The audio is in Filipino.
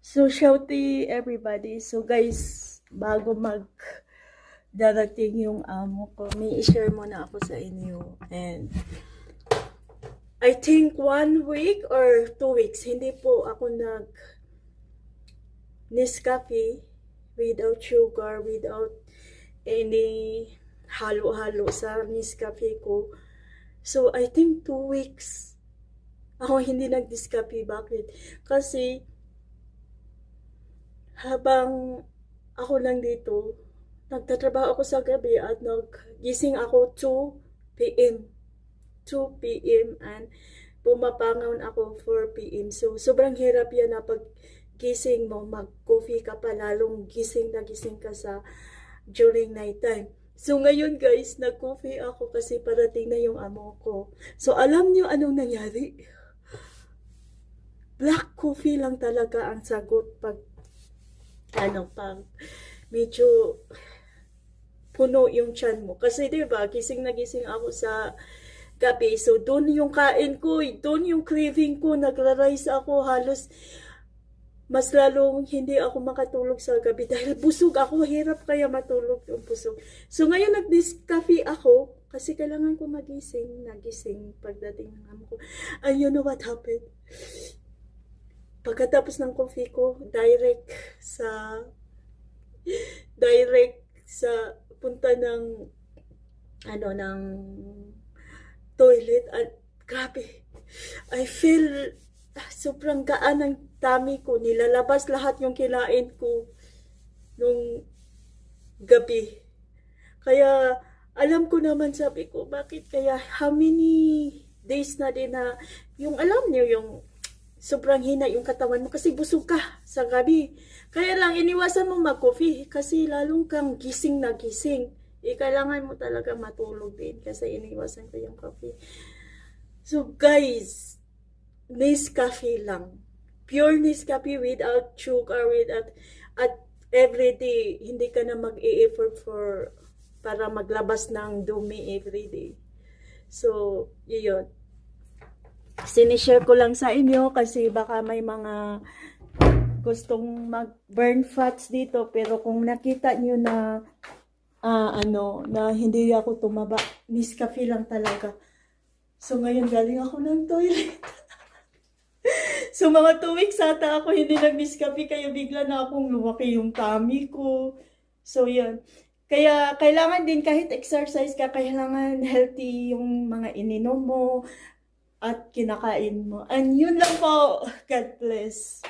So, shouty everybody. So, guys, bago darating yung amo ko, may i-share muna ako sa inyo. And, I think 1 week or 2 weeks, hindi po ako Nescafe without sugar, without any halo-halo sa Nescafe ko. So, I think 2 weeks ako hindi nag-Nescafe. Bakit? Kasi, habang ako lang dito, nagtatrabaho ako sa gabi at naggising ako 2 p.m. 2 p.m. and pumapangon ako 4 p.m. So, sobrang hirap yan na pag gising mo, mag-coffee ka pa, lalong gising na gising ka sa during night time. So, ngayon guys, nag-coffee ako kasi parating na yung amo ko. So, alam nyo anong nangyari? Black coffee lang talaga ang sagot pag pag medyo puno yung tiyan mo. Kasi diba, gising na gising ako sa gabi. So, doon yung kain ko, doon yung craving ko, nagra-rise ako, halos mas lalong hindi ako makatulog sa gabi dahil busog ako, hirap kaya matulog yung busog. So, ngayon nag-Nescafe ako kasi kailangan ko nagising pagdating ng amo ko. And you know what happened? Pagkatapos ng coffee ko, direct sa punta ng ng toilet at grabe. I feel sobrang gaan ng tummy ko. Nilalabas lahat yung kinain ko nung gabi. Kaya alam ko naman, sabi ko, bakit kaya how many days na din na yung alam niyo yung sobrang hina yung katawan mo kasi busog ka sa gabi. Kaya lang, iniwasan mo mag-coffee kasi lalong kang gising na gising. Kailangan mo talaga matulog din kasi iniwasan ko yung coffee. So guys, Nescafe lang. Pure Nescafe without sugar, at everyday, hindi ka na mag-e-effort para maglabas ng dumi everyday. So, yun. Sinishare ko lang sa inyo kasi baka may mga gustong mag-burn fats dito, pero kung nakita nyo na na hindi ako tumaba, Nescafe lang talaga. So ngayon galing ako ng toilet. So mga 2 weeks ata ako hindi nag-Nescafe kaya bigla na akong lumaki yung tummy ko. So yan. Kaya kailangan din kahit exercise ka, kailangan healthy yung mga ininom mo at kinakain mo. And yun lang po. God bless.